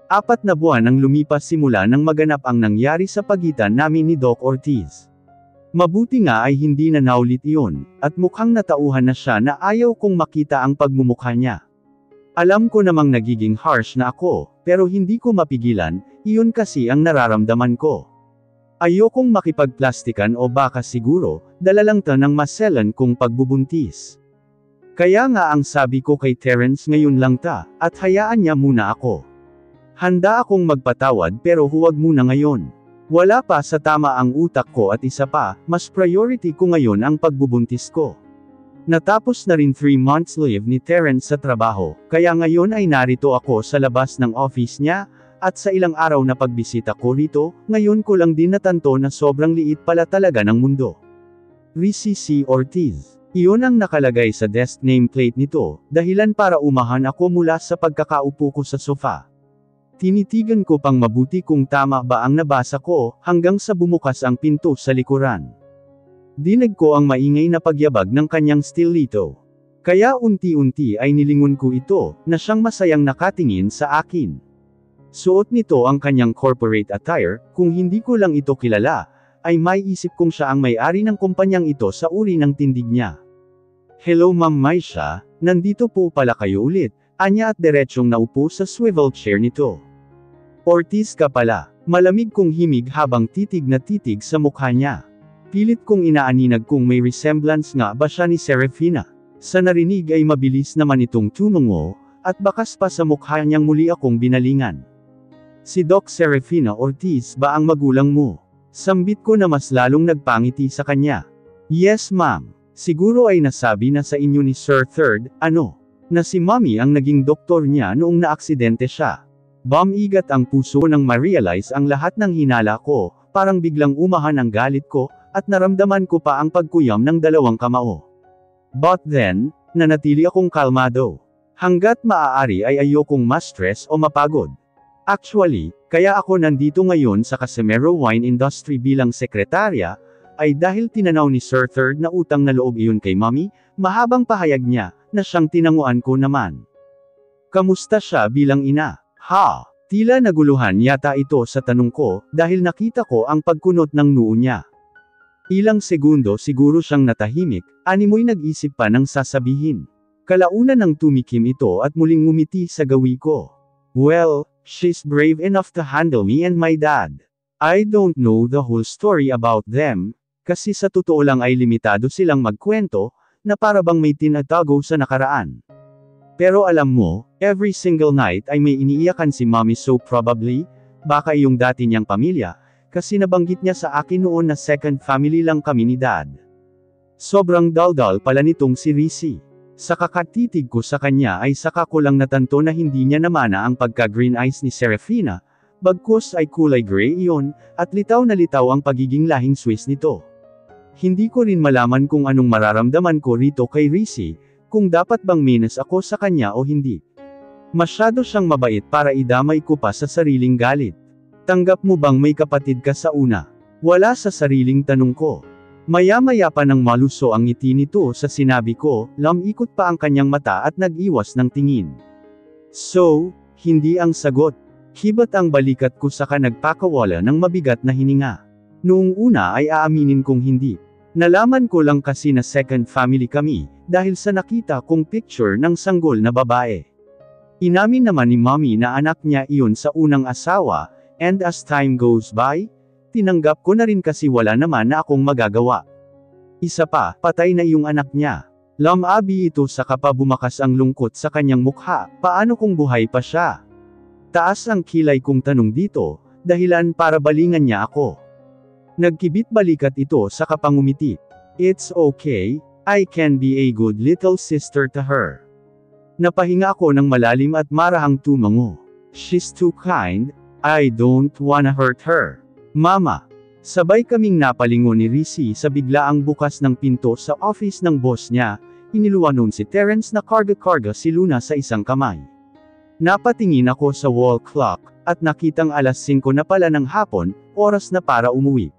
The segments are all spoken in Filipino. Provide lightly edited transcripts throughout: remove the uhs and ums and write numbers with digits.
4 na buwan ang lumipas simula nang maganap ang nangyari sa pagitan namin ni Doc Ortiz. Mabuti nga ay hindi na naulit iyon, at mukhang natauhan na siya na ayaw kong makita ang pagmumukha niya. Alam ko namang nagiging harsh na ako, pero hindi ko mapigilan, iyon kasi ang nararamdaman ko. Ayokong makipagplastikan o baka siguro, dala lang to ng maselan kong pagbubuntis. Kaya nga ang sabi ko kay Terence ngayon lang ta, at hayaan niya muna ako. Handa akong magpatawad pero huwag muna ngayon. Wala pa sa tama ang utak ko at isa pa, mas priority ko ngayon ang pagbubuntis ko. Natapos na rin 3 months leave ni Terence sa trabaho, kaya ngayon ay narito ako sa labas ng office niya, at sa ilang araw na pagbisita ko rito, ngayon ko lang din natanto na sobrang liit pala talaga ng mundo. Rizzy C. Ortiz. Iyon ang nakalagay sa desk nameplate nito, dahilan para umahan ako mula sa pagkakaupo ko sa sofa. Tinitigan ko pang mabuti kung tama ba ang nabasa ko, hanggang sa bumukas ang pinto sa likuran. Dinig ko ang maingay na pagyabag ng kanyang stilito. Kaya unti-unti ay nilingon ko ito, na siyang masayang nakatingin sa akin. Suot nito ang kanyang corporate attire, kung hindi ko lang ito kilala, ay maiisip kong siya ang may-ari ng kumpanyang ito sa uri ng tindig niya. Hello Ma'am Maisha, nandito po pala kayo ulit, anya at diretsyong naupo sa swivel chair nito. Ortiz ka pala, malamig kong himig habang titig na titig sa mukha niya. Pilit kong inaaninag kung may resemblance nga ba siya ni Serafina. Sa narinig ay mabilis naman itong tumungo, at bakas pa sa mukha niyang muli akong binalingan. Si Doc Serafina Ortiz ba ang magulang mo? Sambit ko na mas lalong nagpangiti sa kanya. Yes ma'am, siguro ay nasabi na sa inyo ni Sir Third, na si Mommy ang naging doktor niya noong naaksidente siya. Bumigat ang puso nang ma-realize ang lahat ng hinala ko, parang biglang umahan ang galit ko, at naramdaman ko pa ang pagkuyam ng 2 kamao. But then, nanatili akong kalmado. Hanggat maaari ay ayokong ma-stress o mapagod. Actually, kaya ako nandito ngayon sa Casimero Wine Industry bilang sekretarya, ay dahil tinanaw ni Sir Third na utang na loob iyon kay Mommy, mahabang pahayag niya, na siyang tinanguan ko naman. Kamusta siya bilang ina? Ha? Tila naguluhan yata ito sa tanong ko, dahil nakita ko ang pagkunot ng noo niya. Ilang segundo siguro siyang natahimik, animoy nag-isip pa ng sasabihin. Kalaunan ng tumikim ito at muling ngumiti sa gawi ko. Well, she's brave enough to handle me and my dad. I don't know the whole story about them, kasi sa totoo lang ay limitado silang magkwento, na para bang may tinatago sa nakaraan. Pero alam mo, every single night ay may iniiyakan si Mommy, so probably, baka yung dati niyang pamilya, kasi nabanggit niya sa akin noon na second family lang kami ni Dad. Sobrang daldal pala nitong si Rizzy. Sa kakatitig ko sa kanya ay saka ko lang natanto na hindi niya namana ang pagka-green eyes ni Serafina, bagkus ay kulay gray iyon, at litaw na litaw ang pagiging lahing Swiss nito. Hindi ko rin malaman kung anong mararamdaman ko rito kay Rizzy, kung dapat bang minus ako sa kanya o hindi. Masyado siyang mabait para idamay ko pa sa sariling galit. Tanggap mo bang may kapatid ka sa una? Wala sa sariling tanong ko. Maya-maya pa nang maluso ang ngiti nito sa sinabi ko, lumikot pa ang kanyang mata at nag-iwas ng tingin. So, hindi ang sagot. Hibat ang balikat ko saka nagpakawala ng mabigat na hininga. Noong una ay aaminin kong hindi. Nalaman ko lang kasi na second family kami, dahil sa nakita kong picture ng sanggol na babae. Inamin naman ni Mommy na anak niya iyon sa unang asawa, and as time goes by, tinanggap ko na rin kasi wala naman na akong magagawa. Isa pa, patay na yung anak niya. Lumabi ito saka pa bumakas ang lungkot sa kanyang mukha, paano kung buhay pa siya? Taas ang kilay kong tanong dito, dahilan para balingan niya ako. Nagkibit balikat ito sa kapangumiti. It's okay, I can be a good little sister to her. Napahinga ako ng malalim at marahang tumango. She's too kind, I don't wanna hurt her. Mama. Sabay kaming napalingon ni Rizzy sa biglaang bukas ng pinto sa office ng boss niya, iniluwan nun si Terence na karga-karga si Luna sa isang kamay. Napatingin ako sa wall clock, at nakitang alas 5 na pala ng hapon, oras na para umuwi.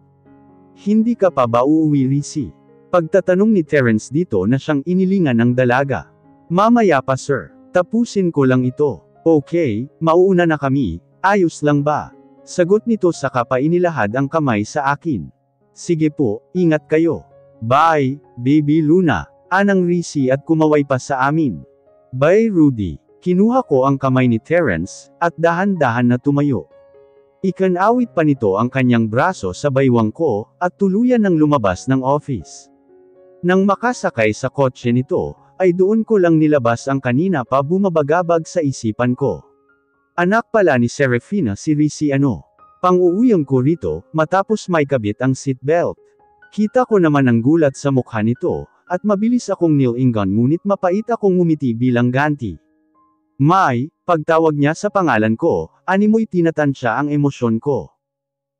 Hindi ka pa ba uuwi, Rizzy? Pagtatanong ni Terence dito na siyang inilingan ng dalaga. Mamaya pa sir, tapusin ko lang ito. Okay, mauuna na kami, Ayos lang ba? Sagot nito saka pa inilahad ang kamay sa akin. Sige po, ingat kayo. Bye, baby Luna. Anang Risi at kumaway pa sa amin. Bye Rudy. Kinuha ko ang kamay ni Terence, at dahan-dahan na tumayo. Ikanawit pa nito ang kanyang braso sa baywang ko, at tuluyan nang lumabas ng office. Nang makasakay sa kotse nito, ay doon ko lang nilabas ang kanina pa bumabagabag sa isipan ko. Anak pala ni Serafina si Risi Pang-uuyang ko rito, matapos may kabit ang seatbelt. Kita ko naman ang gulat sa mukha nito, at mabilis akong nilingon ngunit mapait akong ngumiti bilang ganti. May, pagtawag niya sa pangalan ko, animoy tinatansya ang emosyon ko.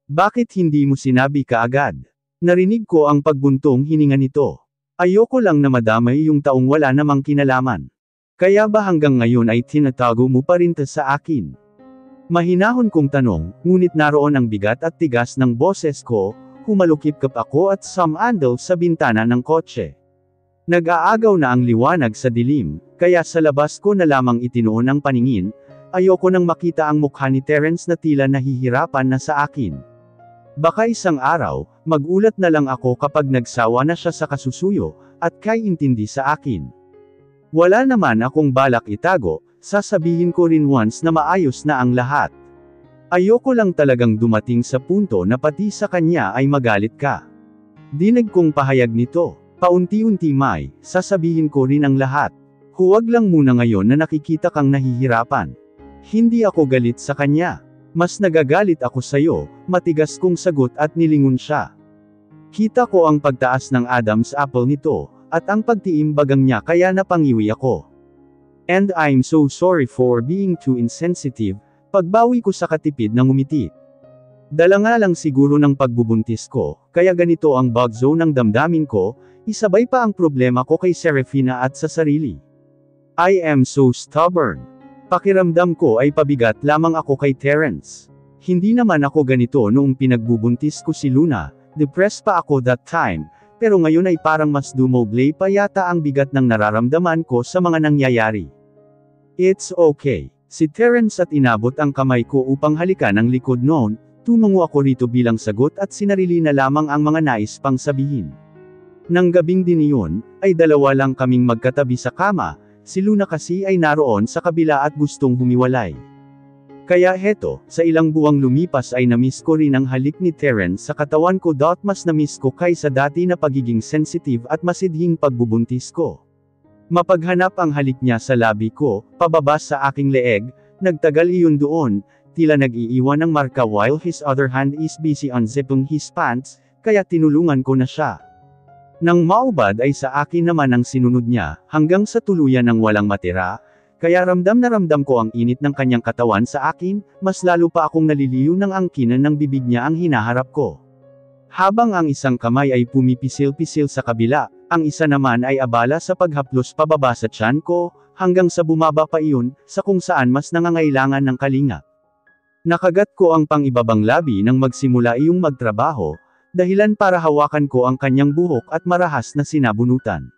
Bakit hindi mo sinabi kaagad? Narinig ko ang pagbuntong hininga nito. Ayoko lang na madamay yung taong wala namang kinalaman. Kaya ba hanggang ngayon ay tinatago mo pa rin sa akin? Mahinahon kong tanong, ngunit naroon ang bigat at tigas ng boses ko, humalukip-kap ako at sumandal sa bintana ng kotse. Nag-aagaw na ang liwanag sa dilim, kaya sa labas ko na lamang itinuon ang paningin, ayoko nang makita ang mukha ni Terence na tila nahihirapan na sa akin. Baka isang araw, magulat na lang ako kapag nagsawa na siya sa kasusuyo, at kaiintindi sa akin. Wala naman akong balak itago, sasabihin ko rin once na maayos na ang lahat. Ayoko lang talagang dumating sa punto na pati sa kanya ay magalit ka. Dinag kong pahayag nito. Paunti-unti May, sasabihin ko rin ang lahat. Huwag lang muna ngayon na nakikita kang nahihirapan. Hindi ako galit sa kanya. Mas nagagalit ako sayo, matigas kong sagot at nilingon siya. Kita ko ang pagtaas ng Adam's apple nito, at ang pagtiimbagang niya kaya napangiwi ako. And I'm so sorry for being too insensitive, pagbawi ko sa katipid ng ngumiti. Dala nga lang siguro ng pagbubuntis ko, kaya ganito ang bug zone ng damdamin ko, isabay pa ang problema ko kay Serafina at sa sarili. I am so stubborn. Pakiramdam ko ay pabigat lamang ako kay Terence. Hindi naman ako ganito noong pinagbubuntis ko si Luna, depressed pa ako that time, pero ngayon ay parang mas dumoble pa yata ang bigat ng nararamdaman ko sa mga nangyayari. It's okay. Si Terence at inabot ang kamay ko upang halikan ang likod noon, tumungo ako rito bilang sagot at sinarili na lamang ang mga nais pang sabihin. Nang gabing din iyon, ay dalawa lang kaming magkatabi sa kama, si Luna kasi ay naroon sa kabila at gustong humiwalay. Kaya heto, sa ilang buwang lumipas ay namiss ko rin ang halik ni Terence sa katawan ko mas namiss ko kaysa dati na pagiging sensitive at masidhing pagbubuntis ko. Mapaghanap ang halik niya sa labi ko, pababa sa aking leeg, nagtagal iyon doon, tila nag-iiwan ng marka while his other hand is busy unzipping his pants, kaya tinulungan ko na siya. Nang maubad ay sa akin naman ang sinunod niya, hanggang sa tuluyan ng walang matira, kaya ramdam na ramdam ko ang init ng kanyang katawan sa akin, mas lalo pa akong naliliw ng angkinan ng bibig niya ang hinaharap ko. Habang ang isang kamay ay pumipisil-pisil sa kabila, ang isa naman ay abala sa paghaplos pababa sa tiyan ko, hanggang sa bumaba pa iyon, sa kung saan mas nangangailangan ng kalinga. Nakagat ko ang pang-ibabang labi nang magsimula iyong magtrabaho, dahilan para hawakan ko ang kanyang buhok at marahas na sinabunutan.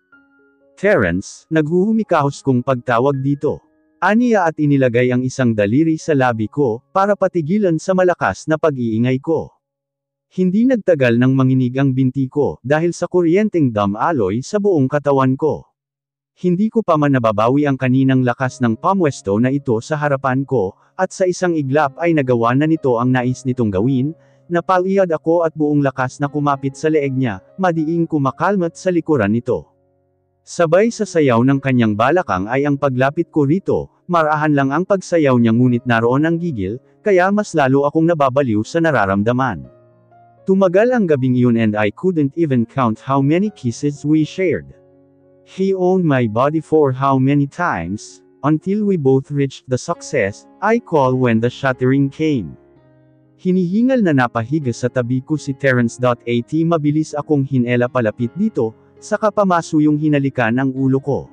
Terence, naghuhumikahos kong pagtawag dito. Aniya at inilagay ang isang daliri sa labi ko, para patigilan sa malakas na pag-iingay ko. Hindi nagtagal nang manginig ang binti ko, dahil sa kuryenteng damaloy sa buong katawan ko. Hindi ko pa man nababawi ang kaninang lakas ng pamwesto na ito sa harapan ko, at sa isang iglap ay nagawa na nito ang nais nitong gawin, napaliyad ako at buong lakas na kumapit sa leeg niya, madiing kumakalmat sa likuran nito. Sabay sa sayaw ng kanyang balakang ay ang paglapit ko rito, marahan lang ang pagsayaw niya ngunit naroon ang gigil, kaya mas lalo akong nababaliw sa nararamdaman. Tumagal ang gabing iyon and I couldn't even count how many kisses we shared. He owned my body for how many times, until we both reached the success I call when the shattering came. Hinihingal na napahiga sa tabi ko si Terence. At mabilis akong hinela palapit dito, saka pamasuyong hinalikan ang ulo ko.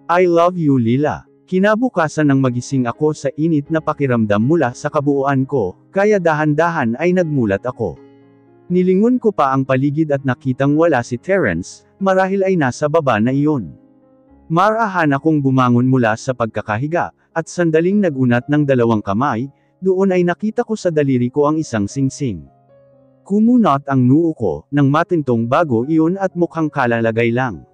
I love you Lila. Kinabukasan nang magising ako sa init na pakiramdam mula sa kabuuan ko, kaya dahan-dahan ay nagmulat ako. Nilingon ko pa ang paligid at nakitang wala si Terence, marahil ay nasa baba na iyon. Marahan akong bumangon mula sa pagkakahiga, at sandaling nagunat ng dalawang kamay, doon ay nakita ko sa daliri ko ang isang singsing. Kumunot ang noo ko, nang matintong bago iyon at mukhang kalalagay lang.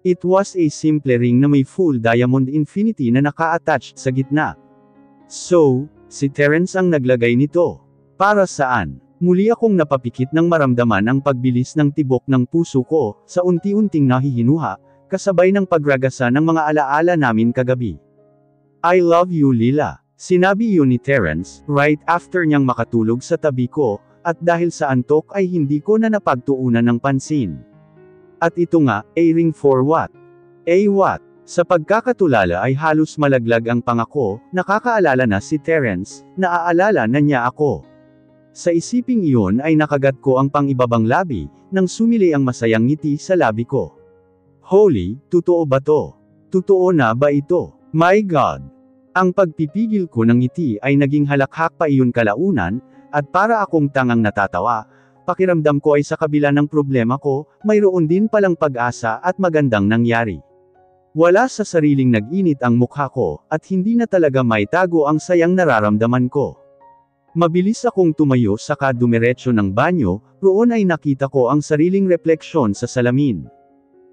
It was a simple ring na may full diamond infinity na naka-attached sa gitna. So, si Terence ang naglagay nito. Para saan? Muli akong napapikit nang maramdaman ang pagbilis ng tibok ng puso ko, sa unti-unting nahihinuha, kasabay ng pagragasa ng mga alaala namin kagabi. I love you Lila. Sinabi iyon ni Terence, right after niyang makatulog sa tabi ko, at dahil sa antok ay hindi ko na napagtuunan ng pansin. At ito nga, a ring for what? A what? Sa pagkakatulala ay halos malaglag ang pangako, nakakaalala na si Terence, naaalala na niya ako. Sa isiping iyon ay nakagat ko ang pangibabang labi, nang sumili ang masayang ngiti sa labi ko. Holy, totoo ba to? Totoo na ba ito? My God! Ang pagpipigil ko ng ngiti ay naging halakhak pa iyon kalaunan, at para akong tangang natatawa, pakiramdam ko ay sa kabila ng problema ko, mayroon din palang pag-asa at magandang nangyari. Wala sa sariling nag-init ang mukha ko, at hindi na talaga maitago ang sayang nararamdaman ko. Mabilis akong tumayo saka dumiretso ng banyo, roon ay nakita ko ang sariling refleksyon sa salamin.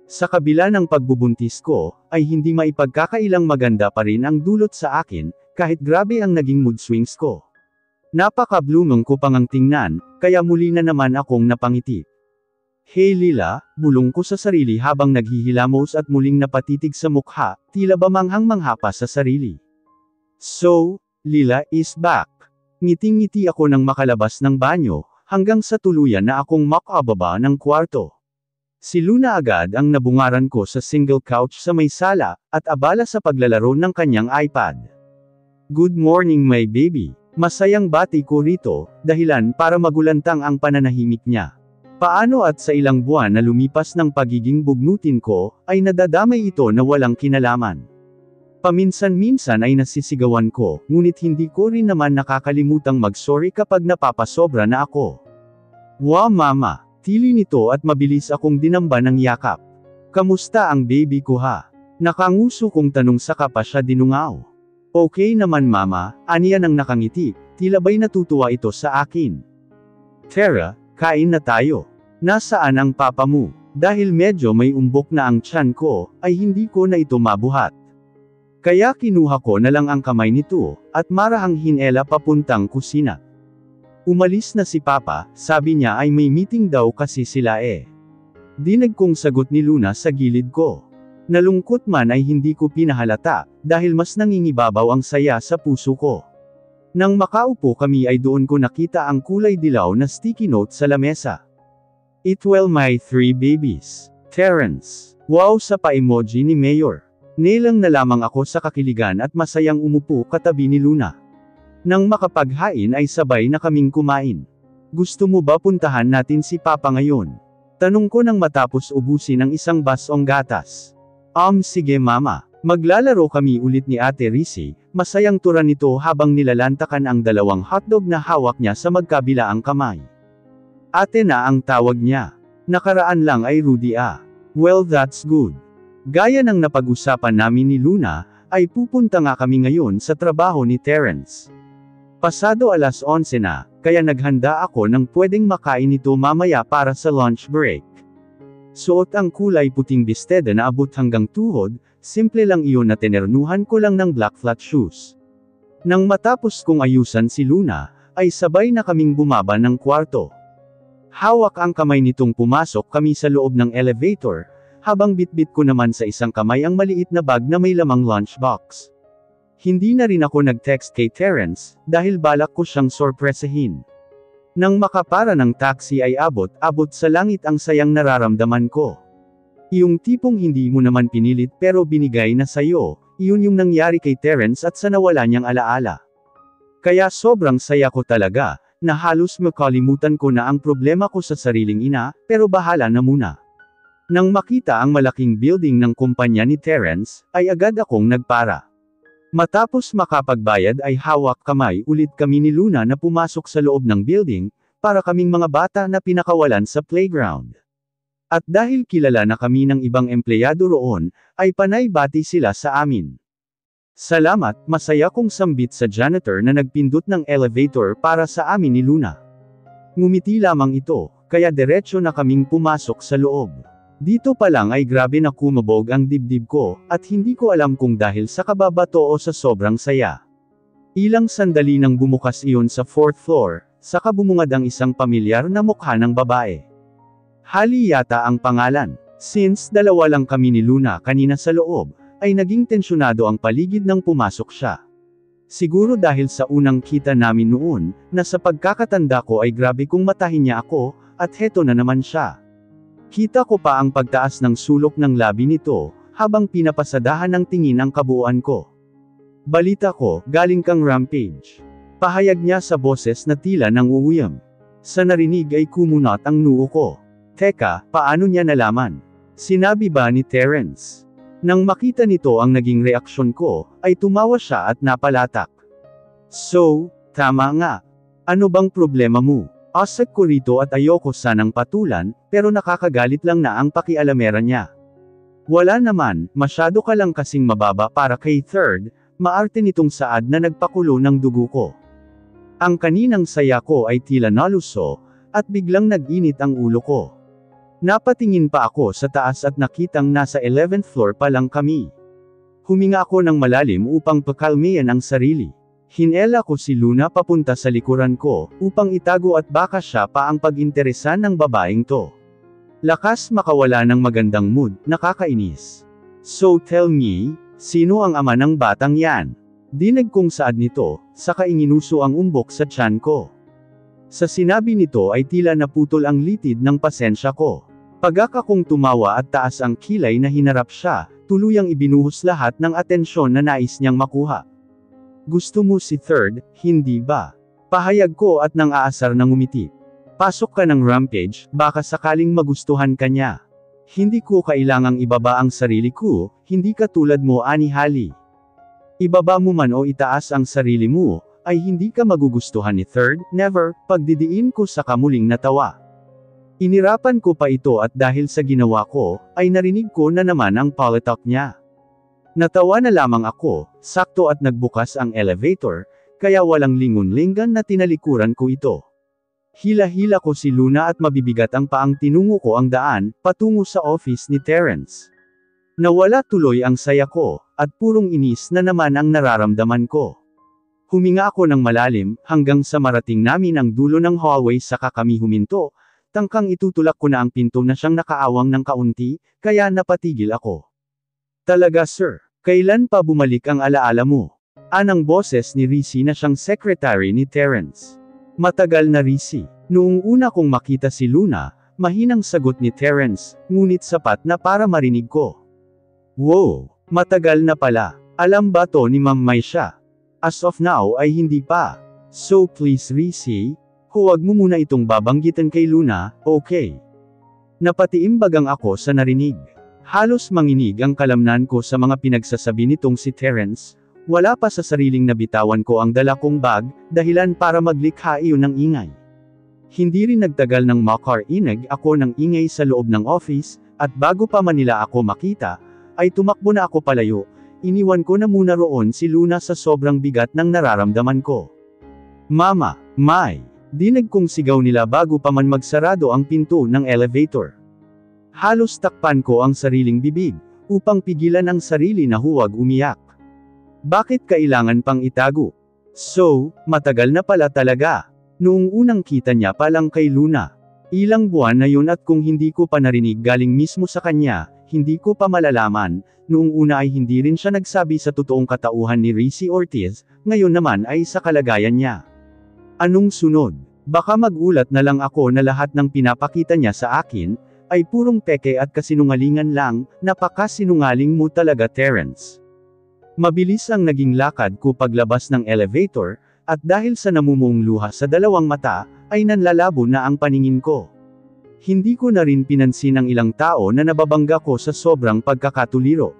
Sa kabila ng pagbubuntis ko, ay hindi maipagkakailang maganda pa rin ang dulot sa akin, kahit grabe ang naging mood swings ko. Napaka-blooming ko pang ang tingnan, kaya muli na naman akong napangiti. Hey Lila, bulong ko sa sarili habang naghihilamos at muling napatitig sa mukha, tila ba manghang-mangha pa sa sarili. So, Lila is back. Ngiting-ngiti ako nang makalabas ng banyo, hanggang sa tuluyan na akong makababa ng kwarto. Si Luna agad ang nabungaran ko sa single couch sa may sala, at abala sa paglalaro ng kanyang iPad. Good morning my baby. Masayang bati ko rito, dahilan para magulantang ang pananahimik niya. Paano at sa ilang buwan na lumipas ng pagiging bugnutin ko, ay nadadamay ito na walang kinalaman. Paminsan-minsan ay nasisigawan ko, ngunit hindi ko rin naman nakakalimutang mag-sorry kapag napapasobra na ako. Wow mama, tili nito at mabilis akong dinamba ng yakap. Kamusta ang baby ko ha? Nakanguso kong tanong saka pa siya dinungaw. Okay naman mama, aniya nang nakangiti, tila ba'y natutuwa ito sa akin. Tara, kain na tayo. Nasaan ang papa mo? Dahil medyo may umbok na ang tiyan ko, ay hindi ko na ito mabuhat. Kaya kinuha ko na lang ang kamay nito, at marahang hinela papuntang kusina. Umalis na si Papa, sabi niya ay may meeting daw kasi sila eh. Dinig kong sagot ni Luna sa gilid ko. Nalungkot man ay hindi ko pinahalata, dahil mas nangingibabaw ang saya sa puso ko. Nang makaupo kami ay doon ko nakita ang kulay dilaw na sticky note sa lamesa. It will my 3 babies. Terence. Wow sa pa-emoji ni Mayor. Nilang na lamang ako sa kakiligan at masayang umupo katabi ni Luna. Nang makapaghain ay sabay na kaming kumain. Gusto mo ba puntahan natin si Papa ngayon? Tanong ko nang matapos ubusin ang isang basong gatas. Sige mama. Maglalaro kami ulit ni Ate Risi, masayang tura nito habang nilalantakan ang dalawang hotdog na hawak niya sa magkabilaang kamay. Ate na ang tawag niya. Nakaraan lang ay Rudy ah. Well that's good. Gaya ng napag-usapan namin ni Luna, ay pupunta nga kami ngayon sa trabaho ni Terence. Pasado 11:00 na, kaya naghanda ako ng pwedeng makain ito mamaya para sa lunch break. Suot ang kulay puting bisteda na abot hanggang tuhod, simple lang iyon na tinernuhan ko lang ng black flat shoes. Nang matapos kong ayusan si Luna, ay sabay na kaming bumaba ng kwarto. Hawak ang kamay nitong pumasok kami sa loob ng elevator, habang bitbit ko naman sa isang kamay ang maliit na bag na may lamang lunchbox. Hindi na rin ako nag-text kay Terence, dahil balak ko siyang sorpresahin. Nang makapara ng taxi ay abot sa langit ang sayang nararamdaman ko. Yung tipong hindi mo naman pinilit pero binigay na sayo, iyon yung nangyari kay Terence at sa nawala niyang alaala. Kaya sobrang saya ko talaga, na halos makalimutan ko na ang problema ko sa sariling ina, pero bahala na muna. Nang makita ang malaking building ng kumpanya ni Terence, ay agad akong nagpara. Matapos makapagbayad ay hawak kamay ulit kami ni Luna na pumasok sa loob ng building, para kaming mga bata na pinakawalan sa playground. At dahil kilala na kami ng ibang empleyado roon, ay panay bati sila sa amin. Salamat, masaya kong sambit sa janitor na nagpindot ng elevator para sa amin ni Luna. Ngumiti lamang ito, kaya diretsyo na kaming pumasok sa loob. Dito pa lang ay grabe na kumabog ang dibdib ko, at hindi ko alam kung dahil sa kababato o sa sobrang saya. Ilang sandali nang bumukas iyon sa 4th floor, saka bumungad ang isang pamilyar na mukha ng babae. Hali yata ang pangalan. Since dalawa lang kami ni Luna kanina sa loob, ay naging tensyonado ang paligid nang pumasok siya. Siguro dahil sa unang kita namin noon, na sa pagkakatanda ko ay grabe kong matahin niya ako, at heto na naman siya. Kita ko pa ang pagtaas ng sulok ng labi nito, habang pinapasadahan ng tingin ang kabuuan ko. Balita ko, galing kang Rampage. Pahayag niya sa boses na tila nang uuyam. Sa narinig ay kumunat ang noo ko. Teka, paano niya nalaman? Sinabi ba ni Terence? Nang makita nito ang naging reaksyon ko, ay tumawa siya at napalatak. So, tama nga. Ano bang problema mo? Asek ko rito at ayoko sanang patulan, pero nakakagalit lang na ang pakialamera niya. Wala naman, masyado ka lang kasing mababa para kay Third, maarte nitong saad na nagpakulo ng dugo ko. Ang kaninang saya ko ay tila naluso, at biglang nag-init ang ulo ko. Napatingin pa ako sa taas at nakitang nasa 11th floor pa lang kami. Huminga ako ng malalim upang pakalmayan ang sarili. Hinela ko si Luna papunta sa likuran ko, upang itago at baka siya pa ang pag-interesan ng babaeng to. Lakas makawala ng magandang mood, nakakainis. So tell me, sino ang ama ng batang yan? Dinig kong saad nito, saka inginuso ang umbok sa tiyan ko. Sa sinabi nito ay tila naputol ang litid ng pasensya ko. Pagaka kong tumawa at taas ang kilay na hinarap siya, tuluyang ibinuhos lahat ng atensyon na nais niyang makuha. Gusto mo si Third, hindi ba? Pahayag ko at nang aasar na ngumiti. Pasok ka ng Rampage, baka sakaling magustuhan ka niya. Hindi ko kailangang ibaba ang sarili ko, hindi katulad mo ani Hali. Ibaba mo man o itaas ang sarili mo, ay hindi ka magugustuhan ni Third, never, pagdidiin ko sa kamuling natawa. Inirapan ko pa ito at dahil sa ginawa ko, ay narinig ko na naman ang politalk niya. Natawa na lamang ako, sakto at nagbukas ang elevator, kaya walang lingon-linggan na tinalikuran ko ito. Hila-hila ko si Luna at mabibigat ang paang tinungo ko ang daan, patungo sa office ni Terence. Nawala tuloy ang saya ko, at purong inis na naman ang nararamdaman ko. Huminga ako ng malalim, hanggang sa marating namin ang dulo ng hallway saka kami huminto, tangkang itutulak ko na ang pinto na siyang nakaawang ng kaunti, kaya napatigil ako. Talaga sir, kailan pa bumalik ang alaala mo? Anang boses ni Risi na siyang secretary ni Terence. Matagal na Risi. Noong una kong makita si Luna, mahinang sagot ni Terence, ngunit sapat na para marinig ko. Wow, matagal na pala. Alam ba to ni Ma'am Maisha? As of now ay hindi pa. So please Risi, huwag mo muna itong babanggitan kay Luna, okay? Napatiimbagang ako sa narinig. Halos manginig ang kalamnan ko sa mga pinagsasabi nitong si Terence, wala pa sa sariling nabitawan ko ang dala kong bag, dahilan para maglikha iyon ng ingay. Hindi rin nagtagal ng makarinig ako ng ingay sa loob ng office, at bago pa man nila ako makita, ay tumakbo na ako palayo, iniwan ko na muna roon si Luna sa sobrang bigat ng nararamdaman ko. Mama, May, dinig kong sigaw nila bago pa man magsarado ang pinto ng elevator. Halos takpan ko ang sariling bibig, upang pigilan ang sarili na huwag umiyak. Bakit kailangan pang itago? So, matagal na pala talaga. Noong unang kita niya pa lang kay Luna. Ilang buwan na yun at kung hindi ko pa narinig galing mismo sa kanya, hindi ko pa malalaman, noong una ay hindi rin siya nagsabi sa totoong katauhan ni Risi Ortiz, ngayon naman ay sa kalagayan niya. Anong sunod? Baka magulat na lang ako na lahat ng pinapakita niya sa akin, ay purong peke at kasinungalingan lang, napakasinungaling mo talaga Terence. Mabilis ang naging lakad ko paglabas ng elevator, at dahil sa namumuong luha sa dalawang mata, ay nanlalabo na ang paningin ko. Hindi ko na rin pinansin ang ilang tao na nababangga ko sa sobrang pagkakatuliro.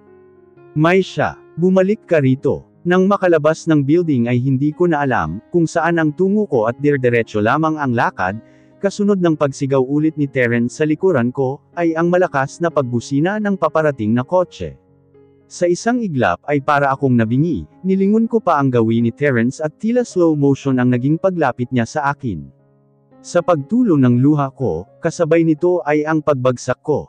Maisha, bumalik ka rito. Nang makalabas ng building ay hindi ko na alam kung saan ang tungo ko at dirdiretso lamang ang lakad, kasunod ng pagsigaw ulit ni Terence sa likuran ko, ay ang malakas na pagbusina ng paparating na kotse. Sa isang iglap ay para akong nabingi, nilingon ko pa ang gawin ni Terence at tila slow motion ang naging paglapit niya sa akin. Sa pagtulo ng luha ko, kasabay nito ay ang pagbagsak ko.